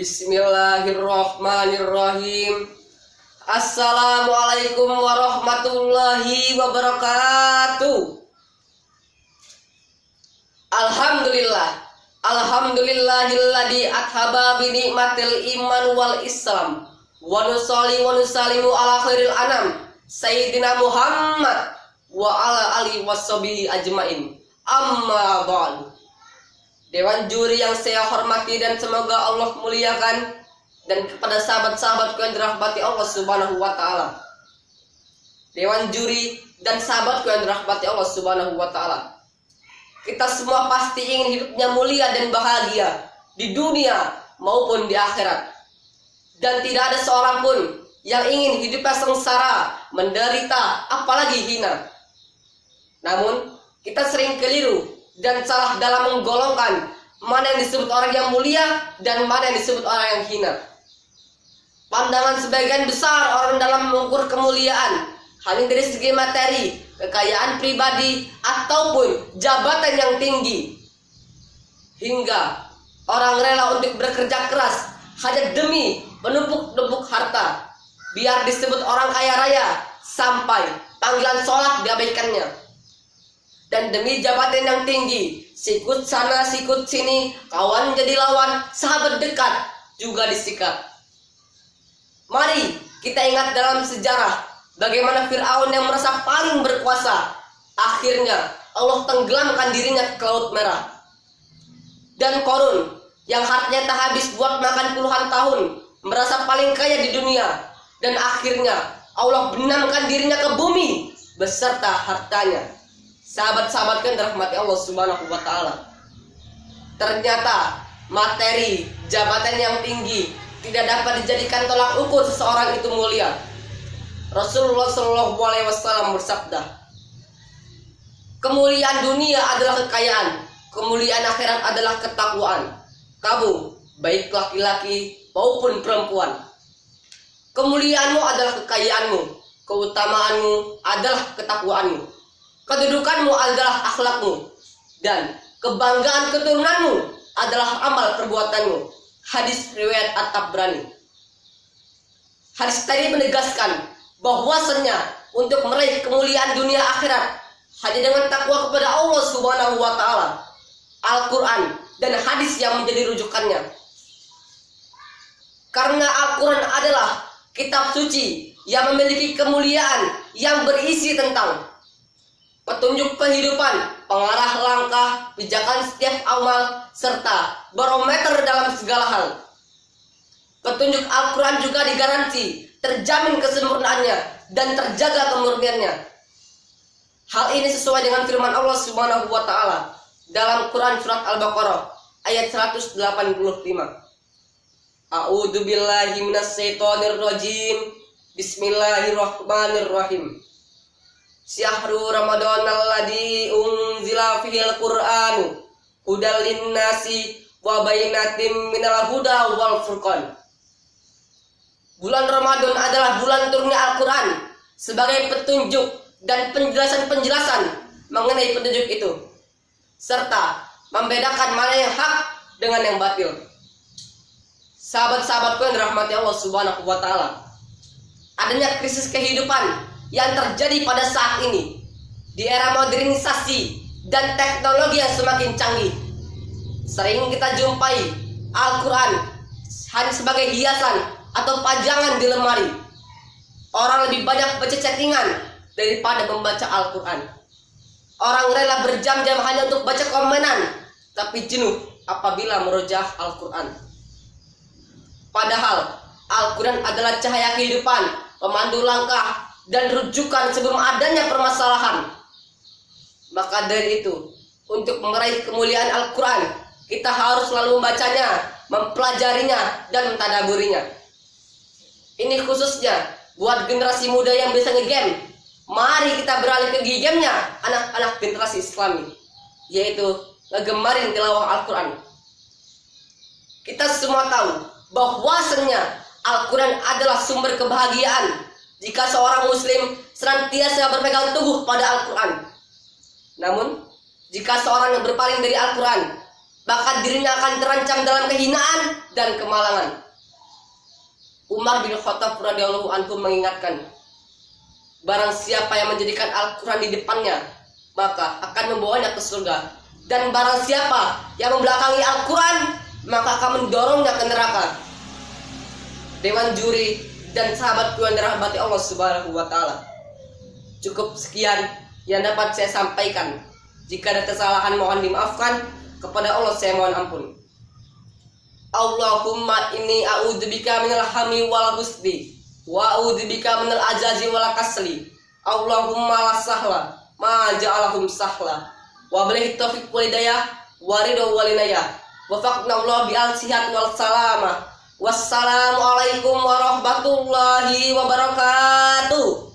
Bismillahirrahmanirrahim. Assalamualaikum warahmatullahi wabarakatuh. Alhamdulillahilladzi athaba bi ni'matil iman wal islam wa nusalli wa nusallimu ala khairil anam sayyidina Muhammad wa ala alihi washabihi ajmain. Amma ba'du. Dewan juri yang saya hormati dan semoga Allah muliakan, dan kepada sahabat-sahabatku yang dirahmati Allah Subhanahu wa taala. Dewan juri dan sahabatku yang dirahmati Allah Subhanahu wa taala. Kita semua pasti ingin hidupnya mulia dan bahagia di dunia maupun di akhirat. Dan tidak ada seorang pun yang ingin hidupnya sengsara, menderita, apalagi hina. Namun, kita sering keliru dan salah dalam menggolongkan mana yang disebut orang yang mulia dan mana yang disebut orang yang hina. Pandangan sebagian besar orang dalam mengukur kemuliaan hanya dari segi materi, kekayaan pribadi, ataupun jabatan yang tinggi. Hingga orang rela untuk bekerja keras hanya demi menumpuk-numpuk harta, biar disebut orang kaya raya, sampai panggilan sholat diabaikannya. Dan demi jabatan yang tinggi, sikut sana sikut sini, kawan jadi lawan, sahabat dekat juga disikat. Mari kita ingat dalam sejarah bagaimana Fir'aun yang merasa paling berkuasa, akhirnya Allah tenggelamkan dirinya ke Laut Merah. Dan Qarun yang hartanya tak habis buat makan puluhan tahun, merasa paling kaya di dunia, dan akhirnya Allah benamkan dirinya ke bumi beserta hartanya. Sahabat-sahabatku yang dirahmati Allah Subhanahu wa taala. Ternyata materi, jabatan yang tinggi tidak dapat dijadikan tolak ukur seseorang itu mulia. Rasulullah Shallallahu alaihi wasallam bersabda, kemuliaan dunia adalah kekayaan, kemuliaan akhirat adalah ketakwaan. Kamu, baik laki-laki maupun perempuan, kemuliaanmu adalah kekayaanmu, keutamaanmu adalah ketakwaanmu, kedudukanmu adalah akhlakmu, dan kebanggaan keturunanmu adalah amal perbuatanmu. Hadis riwayat At-Tabrani. Hadis tadi menegaskan bahwasanya untuk meraih kemuliaan dunia akhirat hanya dengan takwa kepada Allah Subhanahu wa taala, Al-Qur'an dan hadis yang menjadi rujukannya. Karena Al-Qur'an adalah kitab suci yang memiliki kemuliaan yang berisi tentang petunjuk kehidupan, pengarah langkah, pijakan setiap amal, serta barometer dalam segala hal. Petunjuk Al-Quran juga digaransi terjamin kesempurnaannya dan terjaga kemurniannya. Hal ini sesuai dengan firman Allah Subhanahu wa taala dalam Quran surat Al-Baqarah ayat 185. A'udzu billahi minasyaitonir rajim. Bismillahirrahmanirrahim. Syahru Ramadan alladzi unzila fihil Qur'anu hudal linnasi wa bainatim minal huda wal furqan. Bulan Ramadan adalah bulan turunnya Al-Qur'an sebagai petunjuk dan penjelasan-penjelasan mengenai petunjuk itu, serta membedakan mana yang hak dengan yang batil. Sahabat-sahabatku yang dirahmati Allah Subhanahu wa taala, adanya krisis kehidupan yang terjadi pada saat ini di era modernisasi dan teknologi yang semakin canggih. Sering kita jumpai Al-Quran hanya sebagai hiasan atau pajangan di lemari. Orang lebih banyak baca chattingan daripada membaca Al-Quran. Orang rela berjam-jam hanya untuk baca komenan, tapi jenuh apabila merojah Al-Quran. Padahal Al-Quran adalah cahaya kehidupan, pemandu langkah, dan rujukan sebelum adanya permasalahan. Maka dari itu, untuk meraih kemuliaan Al-Quran, kita harus selalu membacanya, mempelajarinya, dan mentadaburinya. Ini khususnya buat generasi muda yang bisa ngegame. Mari kita beralih ke gamenya anak-anak generasi Islami, yaitu ngegemarin tilawah Al-Quran. Kita semua tahu bahwasanya Al-Quran adalah sumber kebahagiaan jika seorang muslim senantiasa berpegang teguh pada Al-Quran. Namun, jika seorang yang berpaling dari Al-Quran, maka dirinya akan terancam dalam kehinaan dan kemalangan. Umar bin Khattab radhiyallahu anhu mengingatkan, barang siapa yang menjadikan Al-Quran di depannya, maka akan membawanya ke surga. Dan barang siapa yang membelakangi Al-Quran, maka akan mendorongnya ke neraka. Dewan juri dan sahabatku yang dirahmati Allah Subhanahu wa Ta'ala, cukup sekian yang dapat saya sampaikan. Jika ada kesalahan mohon dimaafkan. Kepada Allah saya mohon ampun. Allahumma inni a'udzubika minal hami wal husni wa a'udzubika minal ajazi wal kasli. Allahumma la sahla ma ja'alahum sahla wa bilhi taufiq wal hidayah wa ridha wal inayah. Wafaqna Allah bi al-sihat wal salamah. Wassalamu alaikum warahmatullahi wabarakatuh.